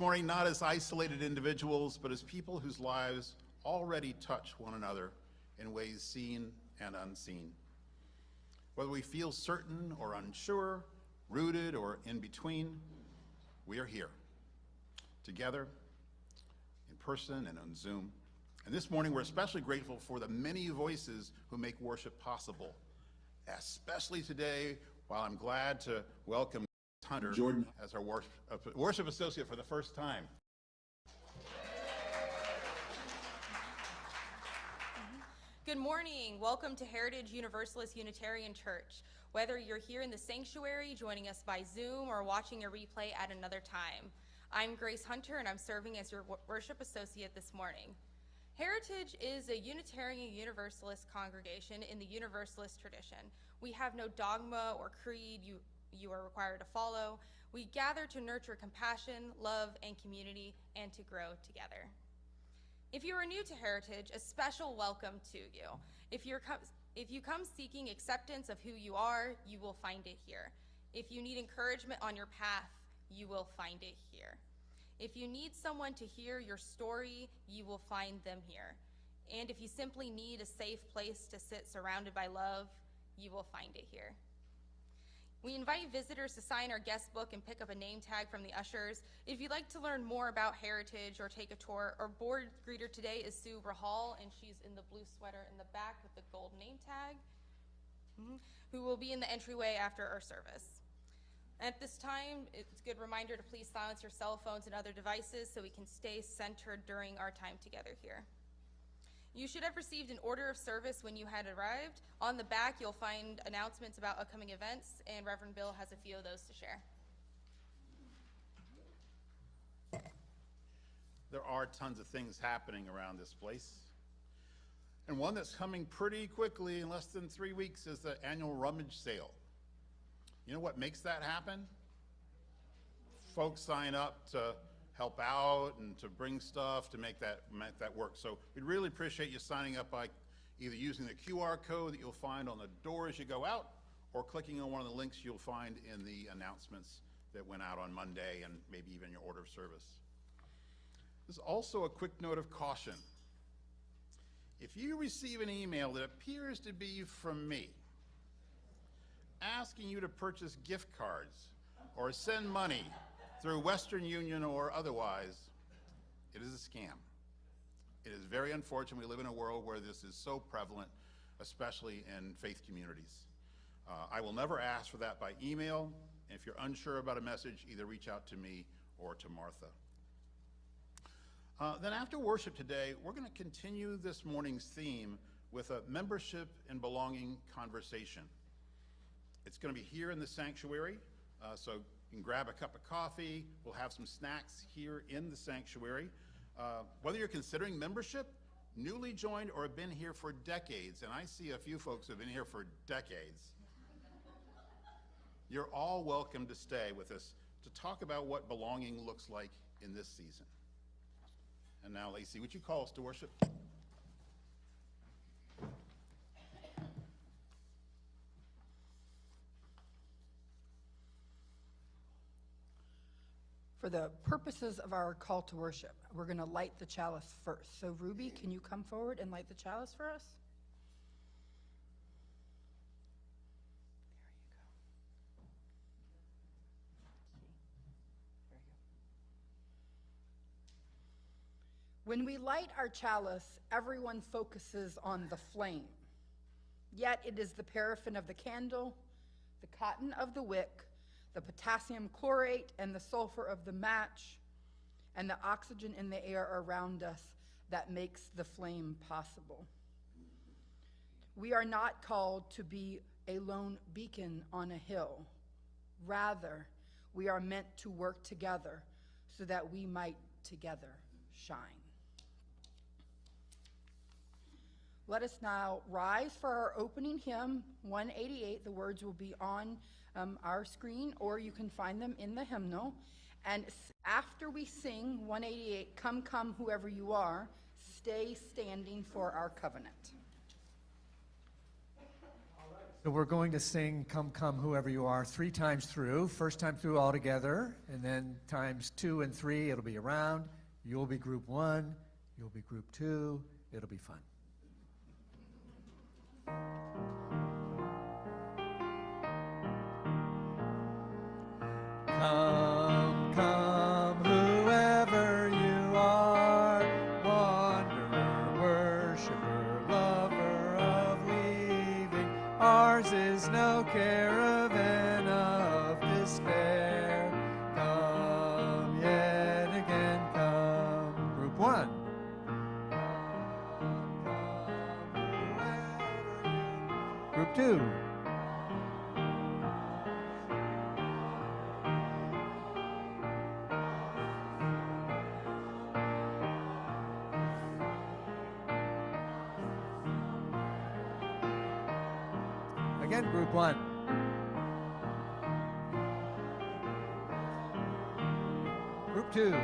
Morning, not as isolated individuals, but as people whose lives already touch one another in ways seen and unseen. Whether we feel certain or unsure, rooted or in between, we are here, together, in person and on Zoom. And this morning, we're especially grateful for the many voices who make worship possible, especially today, while I'm glad to welcome Hunter Jordan as our worship associate for the first time. Good morning. Welcome to Heritage Universalist Unitarian Church. Whether you're here in the sanctuary, joining us by Zoom, or watching a replay at another time, I'm Grace Hunter, and I'm serving as your worship associate this morning. Heritage is a Unitarian Universalist congregation in the Universalist tradition. We have no dogma or creed you are required to follow. We gather to nurture compassion, love, and community, and to grow together. If you are new to Heritage, a special welcome to you. If you come seeking acceptance of who you are, you will find it here. If you need encouragement on your path, you will find it here. If you need someone to hear your story, you will find them here. And if you simply need a safe place to sit surrounded by love, you will find it here. We invite visitors to sign our guest book and pick up a name tag from the ushers. If you'd like to learn more about Heritage or take a tour, our board greeter today is Sue Rahal, and she's in the blue sweater in the back with the gold name tag, who will be in the entryway after our service. At this time, it's a good reminder to please silence your cell phones and other devices so we can stay centered during our time together here. You should have received an order of service when you had arrived. On the back, you'll find announcements about upcoming events, and Reverend Bill has a few of those to share. There are tons of things happening around this place. And one that's coming pretty quickly, in less than 3 weeks, is the annual rummage sale. You know what makes that happen? Folks sign up to help out and to bring stuff to make that work. So we'd really appreciate you signing up by either using the QR code that you'll find on the door as you go out, or clicking on one of the links you'll find in the announcements that went out on Monday and maybe even your order of service. There's also a quick note of caution. If you receive an email that appears to be from me, asking you to purchase gift cards or send money through Western Union or otherwise, it is a scam. It is very unfortunate we live in a world where this is so prevalent, especially in faith communities. I will never ask for that by email, and if you're unsure about a message, either reach out to me or to Martha. Then after worship today, we're going to continue this morning's theme with a membership and belonging conversation. It's going to be here in the sanctuary, so you can grab a cup of coffee. We'll have some snacks here in the sanctuary. Whether you're considering membership, newly joined, or have been here for decades, and I see a few folks who have been here for decades, you're all welcome to stay with us to talk about what belonging looks like in this season. And now, Lacey, would you call us to worship? For the purposes of our call to worship, we're going to light the chalice first. So Ruby, can you come forward and light the chalice for us? There you go. When we light our chalice, everyone focuses on the flame. Yet it is the paraffin of the candle, the cotton of the wick, the potassium chlorate and the sulfur of the match, and the oxygen in the air around us that makes the flame possible. We are not called to be a lone beacon on a hill. Rather, we are meant to work together so that we might together shine. Let us now rise for our opening hymn, 188. The words will be on our screen, or you can find them in the hymnal. And after we sing 188, Come, Come, Whoever You Are, stay standing for our covenant. All right. So we're going to sing Come, Come, Whoever You Are 3 times through. First time through all together, and then times 2 and 3, it'll be around. You'll be group 1, you'll be group 2. It'll be fun. Come, come, whoever you are, wanderer, worshiper, lover of leaving. Ours is no caravan of despair. Come yet again, come. Group 1. Group 2. Again, group 1. Group 2.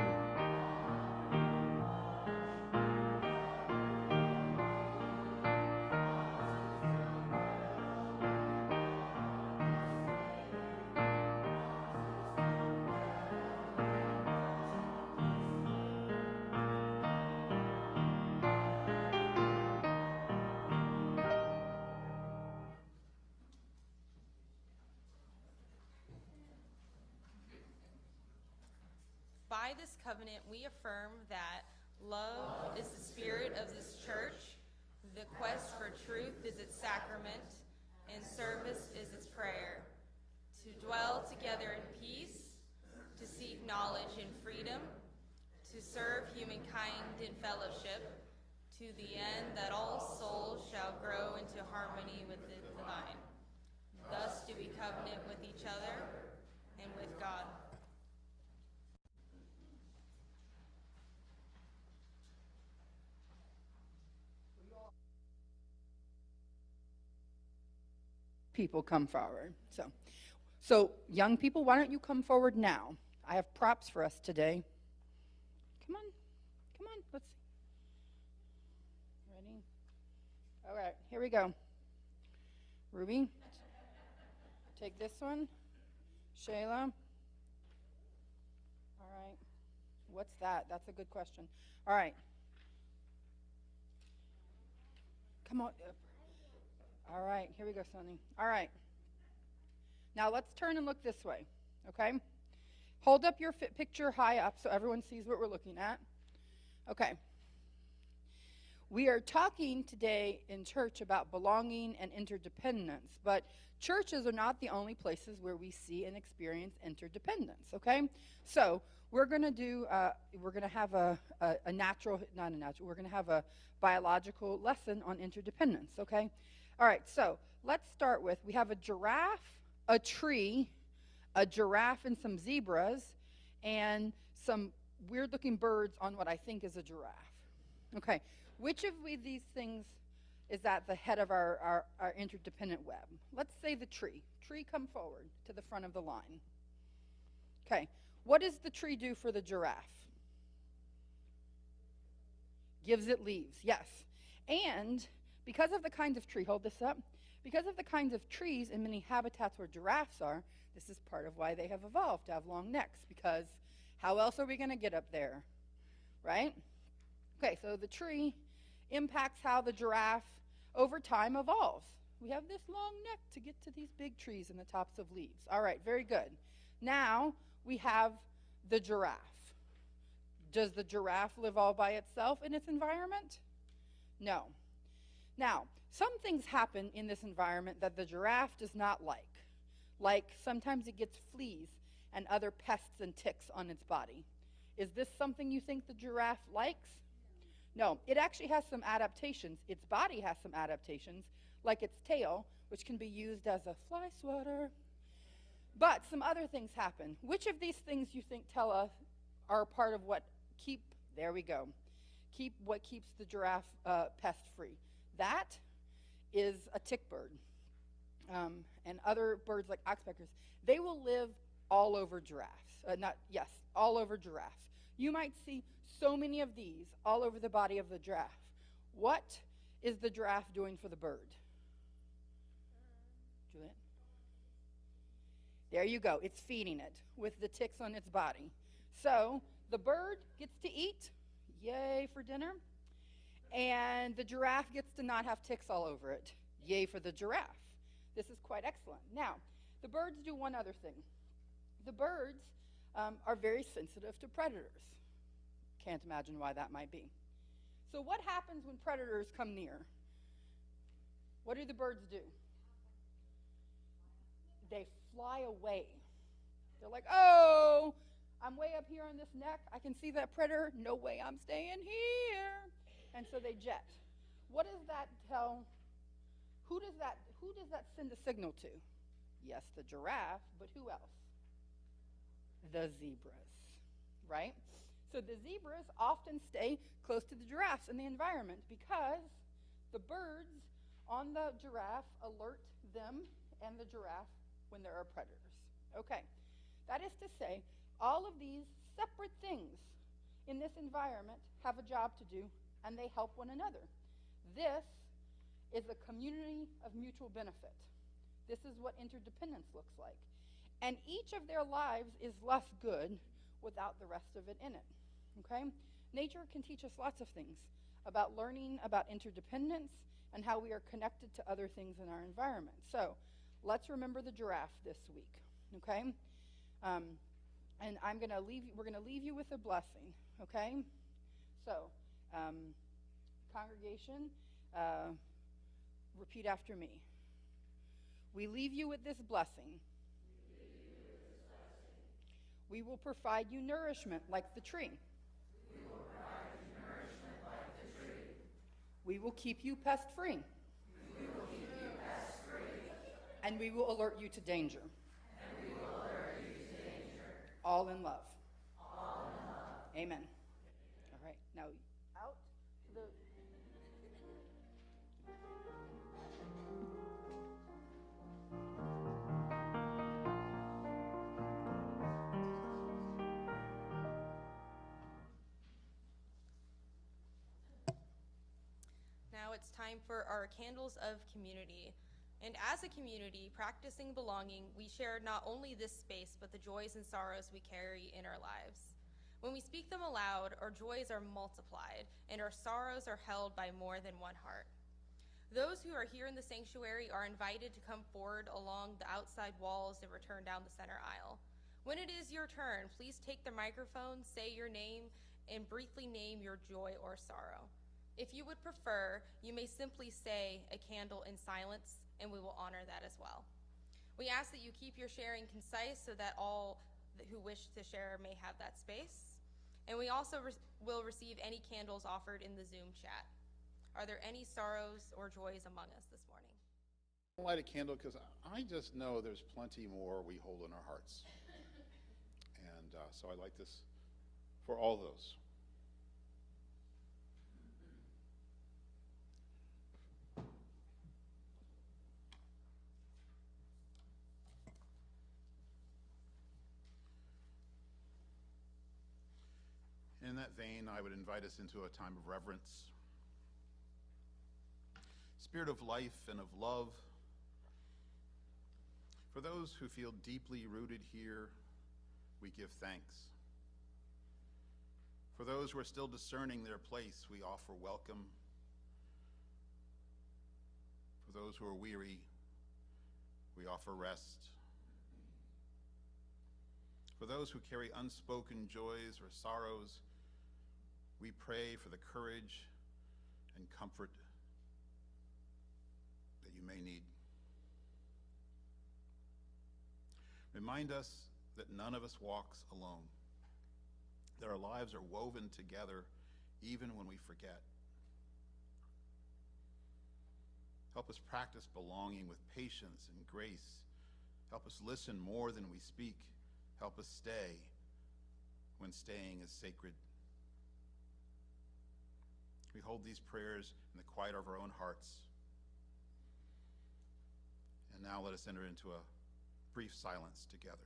By this covenant, we affirm that love is the spirit of this church, the quest for truth is its sacrament, and service is its prayer. To dwell together in peace, to seek knowledge in freedom, to serve humankind in fellowship, to the end that all souls shall grow into harmony with the divine. Thus do we covenant with each other and with God. People come forward. So young people, why don't you come forward now? I have props for us today. Come on, let's see. Ready? All right, here we go. Ruby, take this one. Shayla. All right. What's that? That's a good question. All right. Come on. All right, here we go, Sonny. All right. Now let's turn and look this way, okay? Hold up your picture high up so everyone sees what we're looking at. Okay. We are talking today in church about belonging and interdependence, but churches are not the only places where we see and experience interdependence, okay? So we're going to do, we're going to have we're going to have a biological lesson on interdependence, okay? All right, so let's start with, we have a giraffe, a tree, a giraffe and some zebras, and some weird-looking birds on what I think is a giraffe. Okay, which of these things is at the head of our interdependent web? Let's say the tree. Tree, come forward to the front of the line. Okay, what does the tree do for the giraffe? Gives it leaves, yes. And because of the kinds of tree, hold this up, because of the kinds of trees in many habitats where giraffes are, this is part of why they have evolved to have long necks, because how else are we going to get up there, right? Okay, so the tree impacts how the giraffe over time evolves. We have this long neck to get to these big trees and the tops of leaves. All right, very good. Now we have the giraffe. Does the giraffe live all by itself in its environment? No. Now, some things happen in this environment that the giraffe does not like. Like sometimes it gets fleas and other pests and ticks on its body. Is this something you think the giraffe likes? No, it actually has some adaptations. Its body has some adaptations, like its tail, which can be used as a fly swatter. But some other things happen. Which of these things you think tell us are part of what what keeps the giraffe pest free? That is a tick bird. And other birds like oxpeckers, they will live all over giraffes. All over giraffes. You might see so many of these all over the body of the giraffe. What is the giraffe doing for the bird? Do it. There you go. It's feeding it with the ticks on its body. So the bird gets to eat. Yay for dinner. And the giraffe gets to not have ticks all over it. Yay for the giraffe. This is quite excellent. Now, the birds do one other thing. The birds are very sensitive to predators. Can't imagine why that might be. So what happens when predators come near? What do the birds do? They fly away. They're like, oh, I'm way up here on this neck. I can see that predator. No way I'm staying here. And so they jet. What does that tell? Who does that send a signal to? Yes, the giraffe, but who else? The zebras, right? So the zebras often stay close to the giraffes in the environment because the birds on the giraffe alert them and the giraffe when there are predators. Okay, that is to say, all of these separate things in this environment have a job to do, and they help one another. This is a community of mutual benefit. This is what interdependence looks like. And each of their lives is less good without the rest of it in it. Okay? Nature can teach us lots of things about learning about interdependence and how we are connected to other things in our environment. So let's remember the giraffe this week. Okay? And we're going to leave you with a blessing. Okay? So, congregation, repeat after me. We leave you with this blessing. We will provide you nourishment like the tree. We will provide you nourishment like the tree. We will keep you pest-free. We will keep you pest-free. And we will alert you to danger. And we will alert you to danger. All in love. All in love. Amen. All right, now out to the... Now it's time for our candles of community. And as a community, practicing belonging, we share not only this space, but the joys and sorrows we carry in our lives. When we speak them aloud, our joys are multiplied, and our sorrows are held by more than one heart. Those who are here in the sanctuary are invited to come forward along the outside walls and return down the center aisle. When it is your turn, please take the microphone, say your name, and briefly name your joy or sorrow. If you would prefer, you may simply say a candle in silence, and we will honor that as well. We ask that you keep your sharing concise so that all who wish to share may have that space. And we also will receive any candles offered in the Zoom chat. Are there any sorrows or joys among us this morning? I light a candle because I just know there's plenty more we hold in our hearts. And so I light this for all those. In that vein, I would invite us into a time of reverence. Spirit of life and of love, for those who feel deeply rooted here, we give thanks. For those who are still discerning their place, we offer welcome. For those who are weary, we offer rest. For those who carry unspoken joys or sorrows, we pray for the courage and comfort that you may need. Remind us that none of us walks alone, that our lives are woven together even when we forget. Help us practice belonging with patience and grace. Help us listen more than we speak. Help us stay when staying is sacred. We hold these prayers in the quiet of our own hearts. And now let us enter into a brief silence together.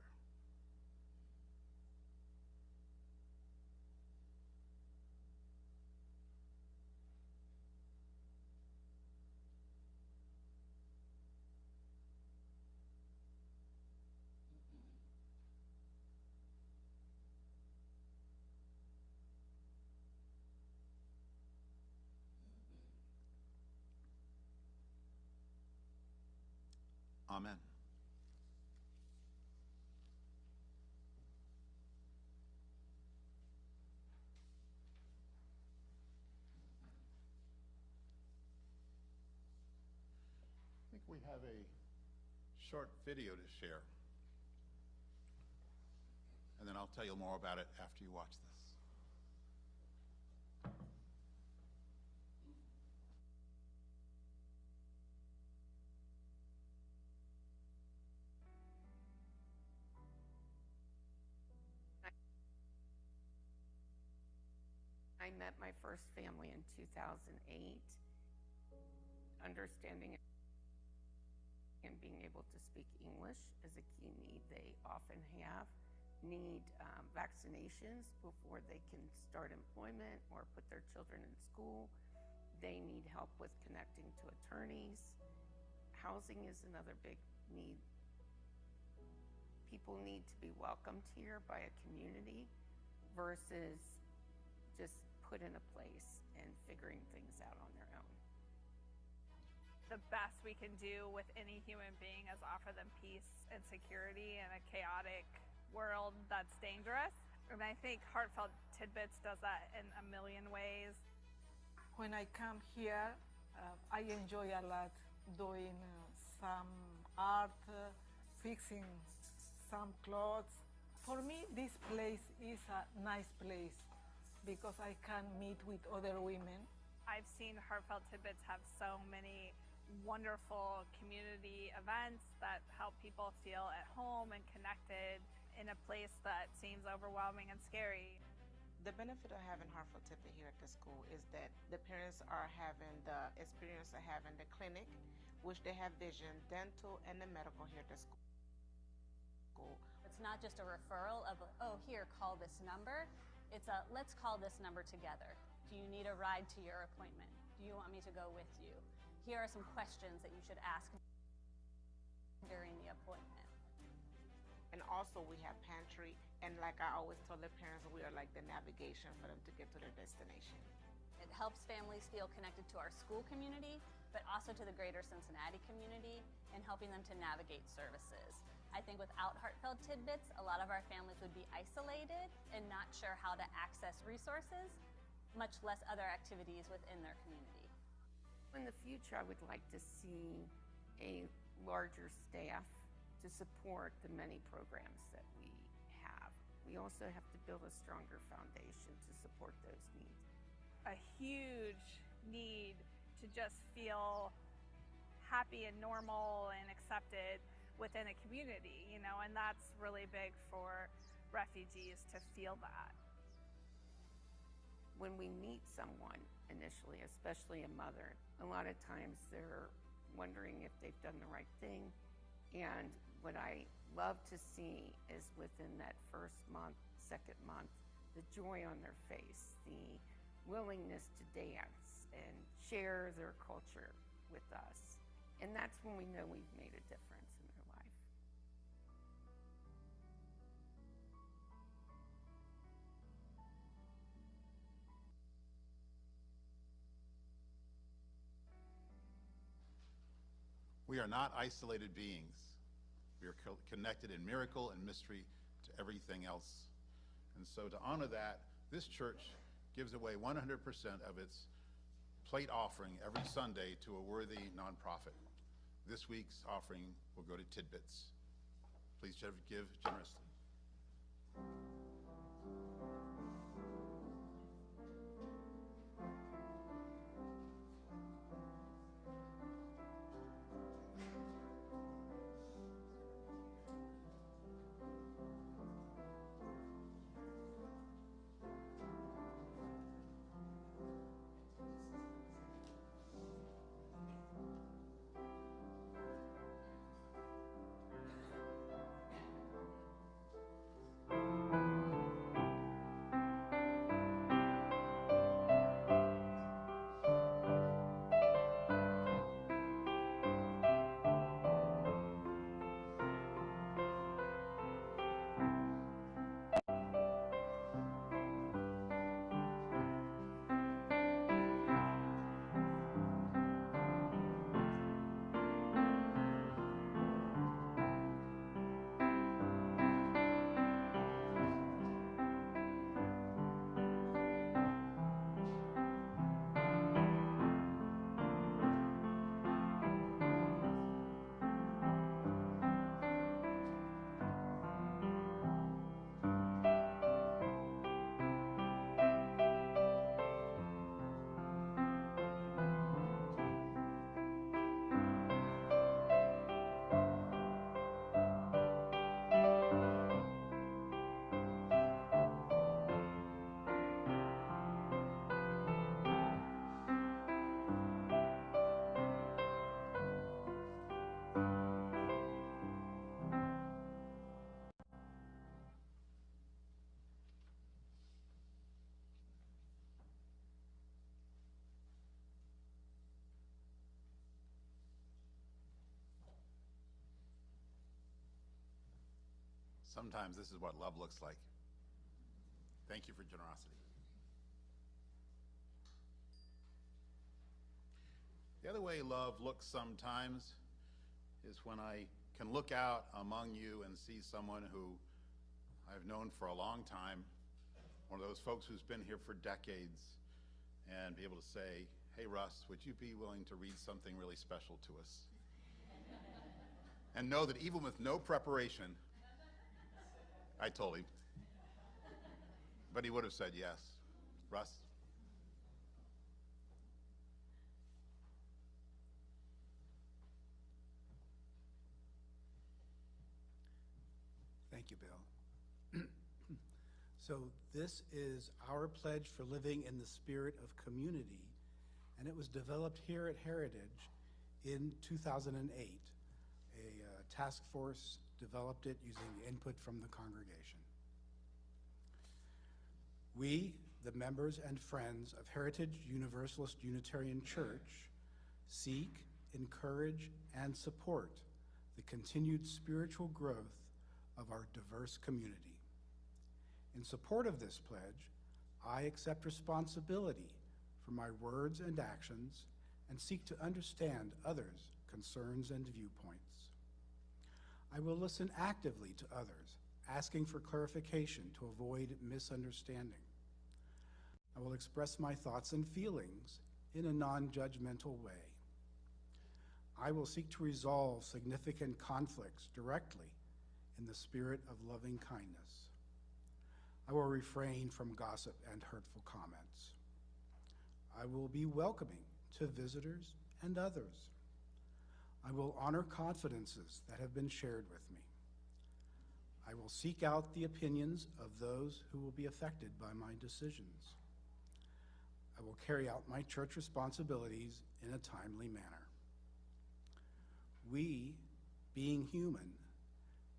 Amen. I think we have a short video to share. And then I'll tell you more about it after you watch this. I met my first family in 2008. Understanding and being able to speak English is a key need they often have. Need vaccinations before they can start employment or put their children in school. They need help with connecting to attorneys. Housing is another big need. People need to be welcomed here by a community versus just put in a place and figuring things out on their own. The best we can do with any human being is offer them peace and security in a chaotic world that's dangerous. And I think Heartfelt Tidbits does that in a million ways. When I come here, I enjoy a lot doing some art, fixing some clothes. For me, this place is a nice place because I can meet with other women. I've seen Heartfelt Tidbits have so many wonderful community events that help people feel at home and connected in a place that seems overwhelming and scary. The benefit of having Heartfelt Tidbit here at the school is that the parents are having the experience of having the clinic, which they have vision, dental, and the medical here at the school. It's not just a referral of, oh, here, call this number. It's a, let's call this number together. Do you need a ride to your appointment? Do you want me to go with you? Here are some questions that you should ask during the appointment. And also we have pantry, and like I always tell the parents, we are like the navigation for them to get to their destination. It helps families feel connected to our school community, but also to the greater Cincinnati community in helping them to navigate services. I think without Heartfelt Tidbits, a lot of our families would be isolated and not sure how to access resources, much less other activities within their community. In the future, I would like to see a larger staff to support the many programs that we have. We also have to build a stronger foundation to support those needs. A huge need to just feel happy and normal and accepted within a community, you know, and that's really big for refugees to feel that. When we meet someone initially, especially a mother, a lot of times they're wondering if they've done the right thing. And what I love to see is within that first month, second month, the joy on their face, the willingness to dance and share their culture with us. And that's when we know we've made a difference in their life. We are not isolated beings. We are connected in miracle and mystery to everything else. And so to honor that, this church gives away 100% of its plate offering every Sunday to a worthy nonprofit. This week's offering will go to Tidbits. Please give generously. Sometimes this is what love looks like. Thank you for generosity. The other way love looks sometimes is when I can look out among you and see someone who I've known for a long time, one of those folks who's been here for decades, and be able to say, hey, Russ, would you be willing to read something really special to us? And know that even with no preparation, I told him, but he would have said yes. Russ? Thank you, Bill. So this is our pledge for living in the spirit of community, and it was developed here at Heritage in 2008. A task force developed it using input from the congregation. We, the members and friends of Heritage Universalist Unitarian Church, seek, encourage, and support the continued spiritual growth of our diverse community. In support of this pledge, I accept responsibility for my words and actions and seek to understand others' concerns and viewpoints. I will listen actively to others, asking for clarification to avoid misunderstanding. I will express my thoughts and feelings in a non-judgmental way. I will seek to resolve significant conflicts directly in the spirit of loving kindness. I will refrain from gossip and hurtful comments. I will be welcoming to visitors and others. I will honor confidences that have been shared with me. I will seek out the opinions of those who will be affected by my decisions. I will carry out my church responsibilities in a timely manner. We, being human,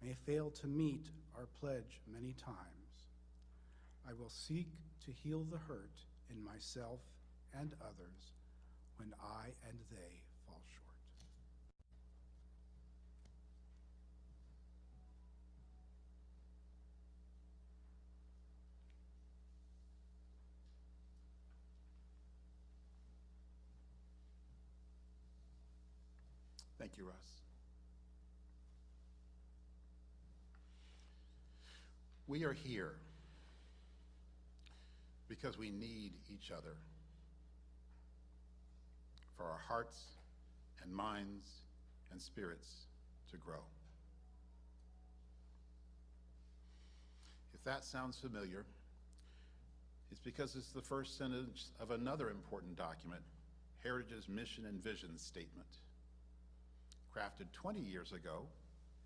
may fail to meet our pledge many times. I will seek to heal the hurt in myself and others when I and they fall short. Thank you, Russ. We are here because we need each other for our hearts and minds and spirits to grow. If that sounds familiar, it's because it's the first sentence of another important document, Heritage's Mission and Vision Statement, crafted 20 years ago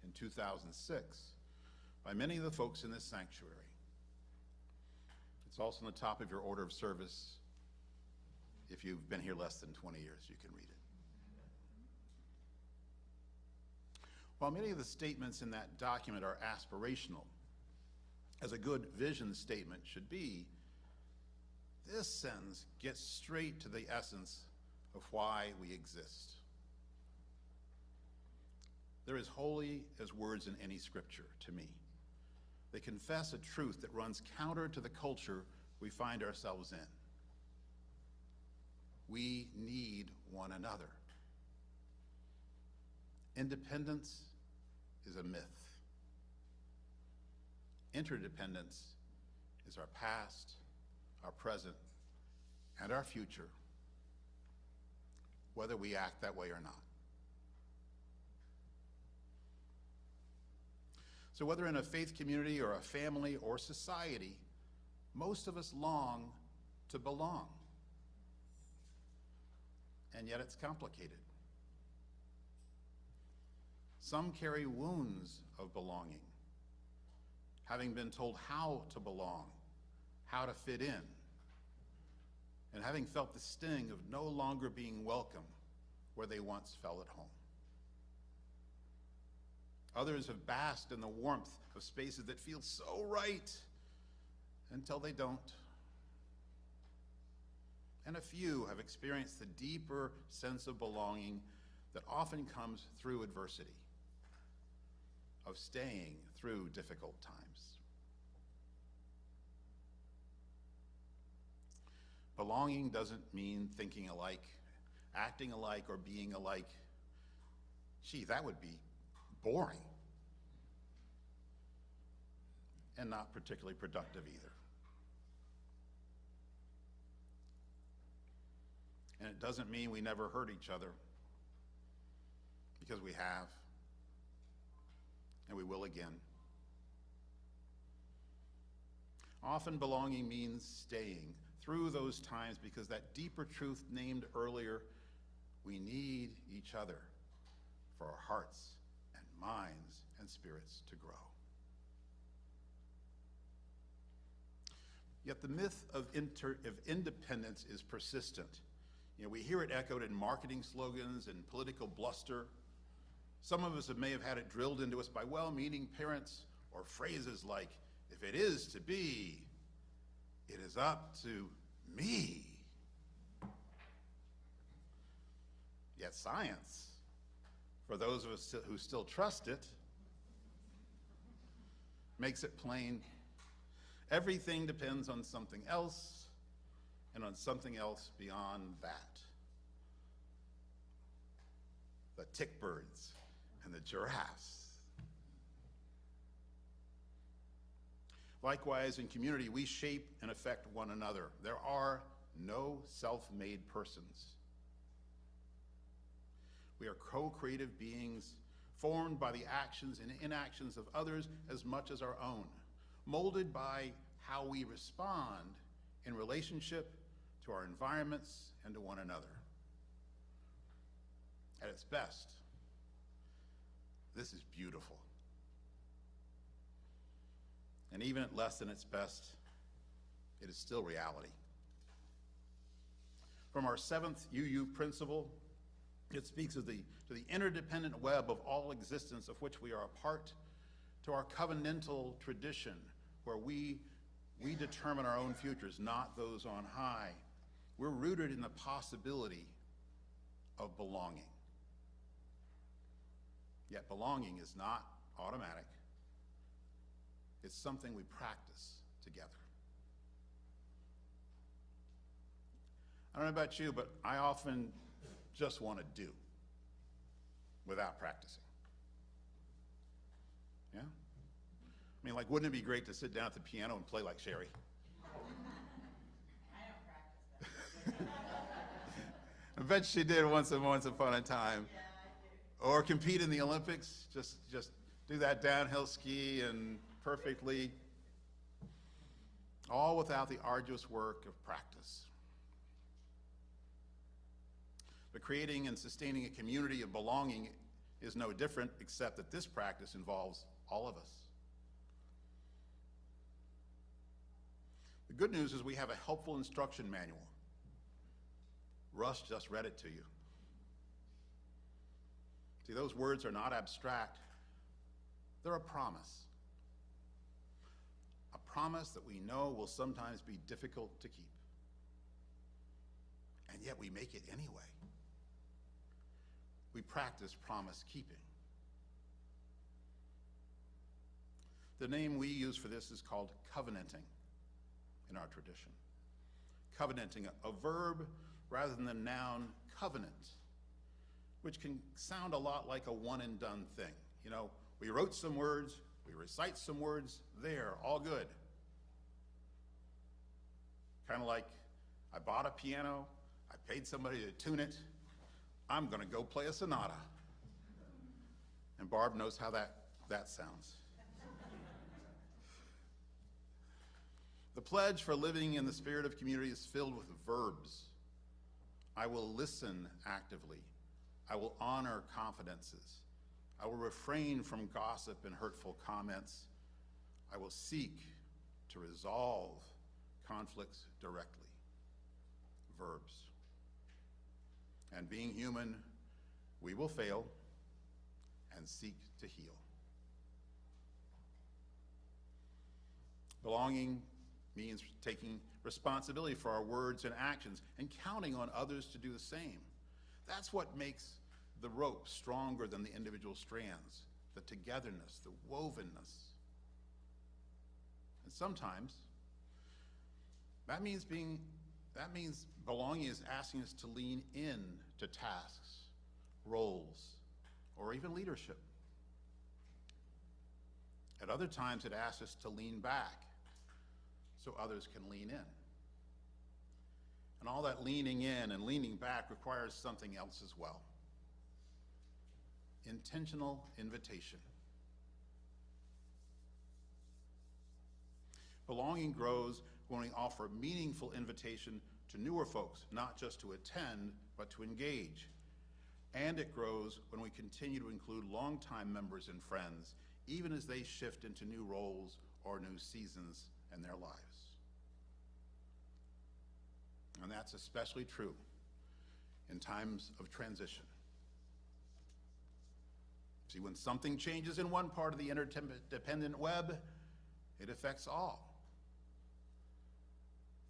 in 2006 by many of the folks in this sanctuary. It's also on the top of your order of service. If you've been here less than 20 years, you can read it. While many of the statements in that document are aspirational, as a good vision statement should be, this sentence gets straight to the essence of why we exist. They're as holy as words in any scripture to me. They confess a truth that runs counter to the culture we find ourselves in. We need one another. Independence is a myth. Interdependence is our past, our present, and our future, whether we act that way or not. So whether in a faith community or a family or society, most of us long to belong. And yet it's complicated. Some carry wounds of belonging, having been told how to belong, how to fit in, and having felt the sting of no longer being welcome where they once felt at home. Others have basked in the warmth of spaces that feel so right until they don't. And a few have experienced the deeper sense of belonging that often comes through adversity. of staying through difficult times. Belonging doesn't mean thinking alike, acting alike, or being alike. Gee, that would be boring and not particularly productive either. And it doesn't mean we never hurt each other, because we have, and we will again. Often belonging means staying through those times, because that deeper truth named earlier, we need each other for our hearts and minds and spirits to grow. Yet the myth of independence is persistent. We hear it echoed in marketing slogans and political bluster. Some of us may have had it drilled into us by well-meaning parents, or phrases like, "If it is to be, it is up to me." Yet science, for those of us who still trust it, makes it plain. Everything depends on something else, and on something else beyond that. The tick birds and the giraffes. Likewise, in community, we shape and affect one another. There are no self-made persons. We are co-creative beings, formed by the actions and inactions of others as much as our own, molded by how we respond in relationship to our environments and to one another. At its best, this is beautiful. And even at less than its best, it is still reality. From our 7th UU principle, it speaks of to the interdependent web of all existence of which we are a part, to our covenantal tradition, where we determine our own futures, not those on high. We're rooted in the possibility of belonging. Yet belonging is not automatic. It's something we practice together. I don't know about you, but I often just want to do without practicing. Yeah? I mean, like, wouldn't it be great to sit down at the piano and play like Sherry? I don't practice that. I bet she did once upon a time. Yeah, I do. Or compete in the Olympics, just do that downhill ski and perfectly, all without the arduous work of practice. But creating and sustaining a community of belonging is no different, except that this practice involves all of us. The good news is we have a helpful instruction manual. Russ just read it to you. See, those words are not abstract. They're a promise. A promise that we know will sometimes be difficult to keep. And yet we make it anyway. We practice promise keeping. The name we use for this is called covenanting in our tradition. Covenanting, a verb rather than the noun covenant, which can sound a lot like a one and done thing. We wrote some words, we recite some words, there, all good. Kind of like, I bought a piano, I paid somebody to tune it, I'm gonna go play a sonata. And Barb knows how that sounds. The pledge for living in the spirit of community is filled with verbs. I will listen actively. I will honor confidences. I will refrain from gossip and hurtful comments. I will seek to resolve conflicts directly. Verbs. And being human, we will fail and seek to heal. Belonging means taking responsibility for our words and actions and counting on others to do the same. That's what makes the rope stronger than the individual strands. the togetherness, the wovenness. And sometimes that means belonging is asking us to lean in to tasks, roles, or even leadership. At other times, it asks us to lean back so others can lean in. And all that leaning in and leaning back requires something else as well. Intentional invitation. Belonging grows when we offer meaningful invitation to newer folks, not just to attend, but to engage. And it grows when we continue to include longtime members and friends, even as they shift into new roles or new seasons in their lives. And that's especially true in times of transition. See, when something changes in one part of the interdependent web, it affects all.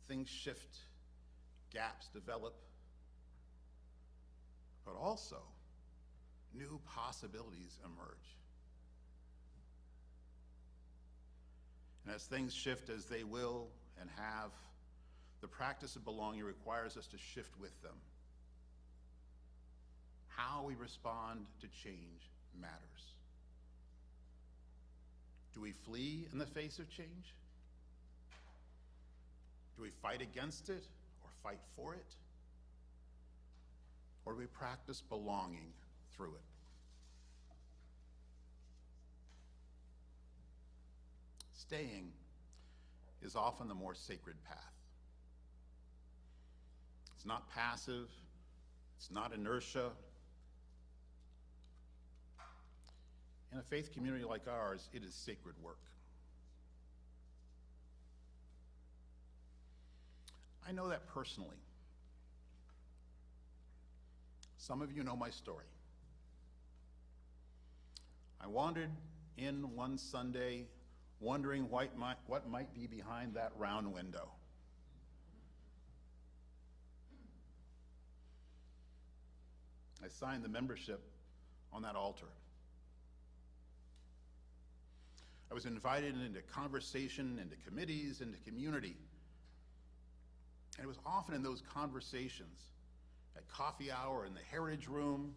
Things shift, gaps develop, but also new possibilities emerge. And as things shift, as they will and have, the practice of belonging requires us to shift with them. How we respond to change matters. Do we flee in the face of change? Do we fight against it or fight for it? Or do we practice belonging through it? Staying is often the more sacred path. It's not passive, it's not inertia. In a faith community like ours, it is sacred work. I know that personally. Some of you know my story. I wandered in one Sunday wondering what might be behind that round window. I signed the membership on that altar. I was invited into conversation, into committees, into community. And it was often in those conversations, at coffee hour in the Heritage Room,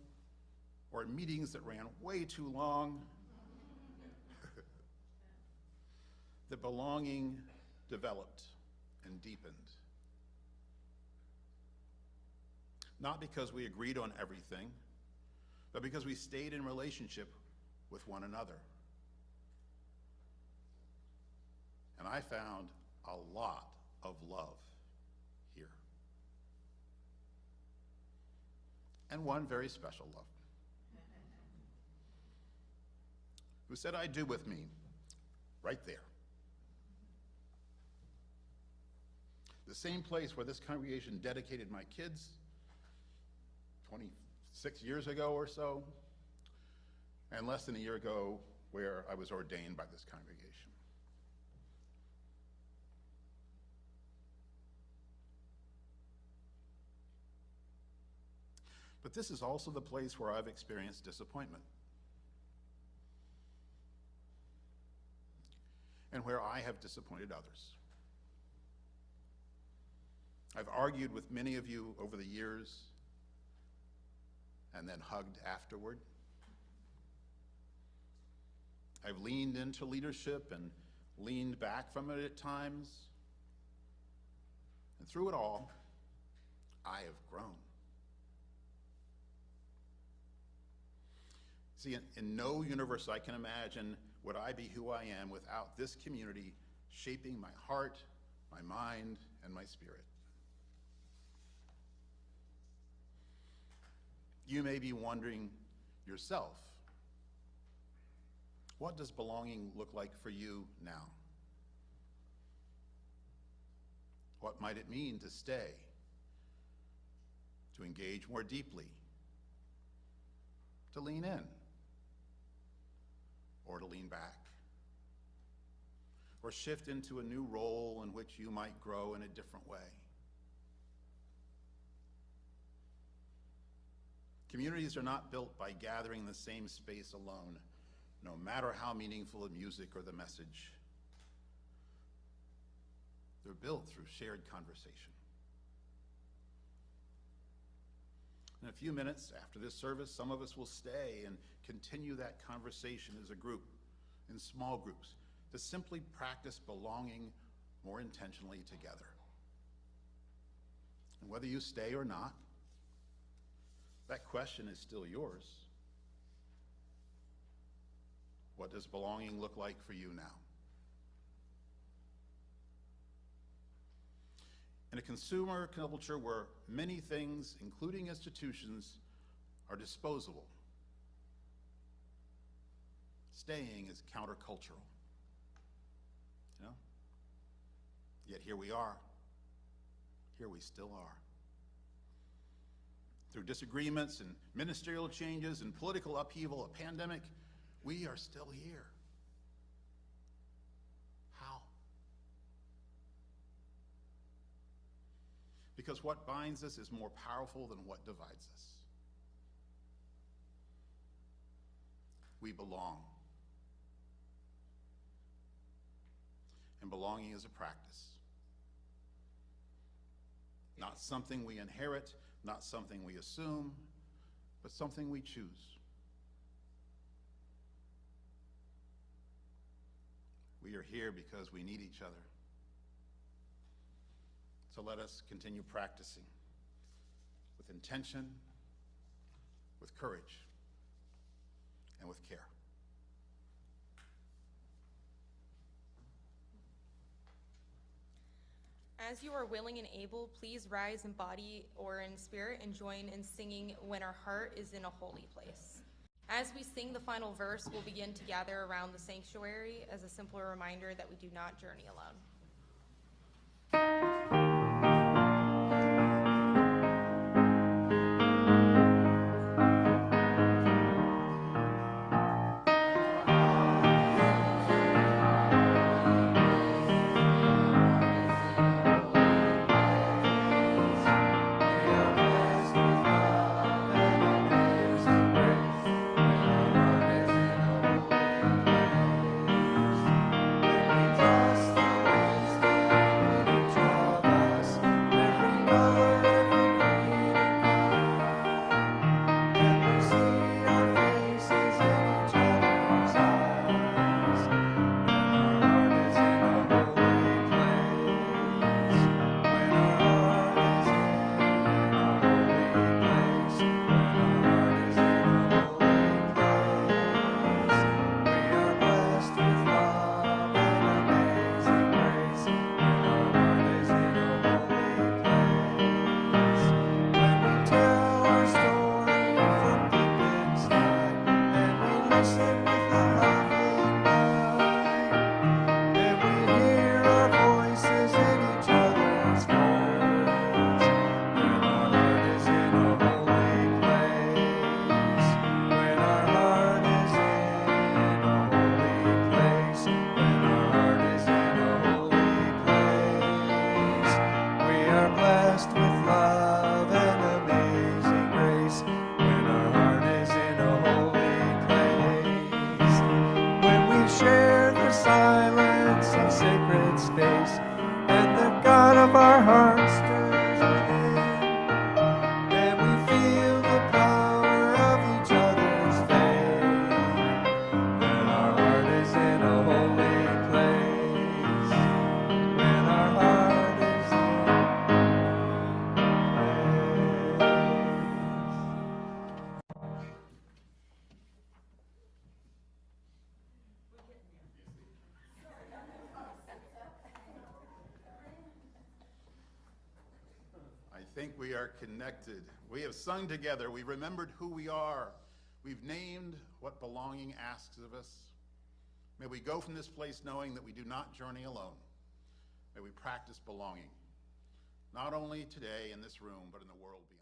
or in meetings that ran way too long, that belonging developed and deepened. Not because we agreed on everything, but because we stayed in relationship with one another. And I found a lot of love here. And one very special love, who said, "I do" with me, right there. The same place where this congregation dedicated my kids 26 years ago or so, and less than a year ago where I was ordained by this congregation. But this is also the place where I've experienced disappointment, and where I have disappointed others. I've argued with many of you over the years and then hugged afterward. I've leaned into leadership and leaned back from it at times. And through it all, I have grown. See, in no universe I can imagine would I be who I am without this community shaping my heart, my mind, and my spirit. You may be wondering yourself, what does belonging look like for you now? What might it mean to stay, to engage more deeply, to lean in, or to lean back, or shift into a new role in which you might grow in a different way? Communities are not built by gathering in the same space alone, no matter how meaningful the music or the message. They're built through shared conversation. In a few minutes after this service, some of us will stay and continue that conversation as a group, in small groups, to simply practice belonging more intentionally together. And whether you stay or not, that question is still yours. What does belonging look like for you now? In a consumer culture where many things, including institutions, are disposable, staying is countercultural. You know? Yet here we are. Here we still are. Through disagreements and ministerial changes and political upheaval, a pandemic, we are still here. How? Because what binds us is more powerful than what divides us. We belong. And belonging is a practice. Not something we inherit, not something we assume, but something we choose. We are here because we need each other. So let us continue practicing with intention, with courage, and with care. As you are willing and able, please rise in body or in spirit and join in singing When Our Heart is in a Holy Place. As we sing the final verse, we'll begin to gather around the sanctuary as a simple reminder that we do not journey alone. I think we are connected. We have sung together. We remembered who we are. We've named what belonging asks of us. May we go from this place knowing that we do not journey alone. May we practice belonging, not only today in this room, but in the world beyond.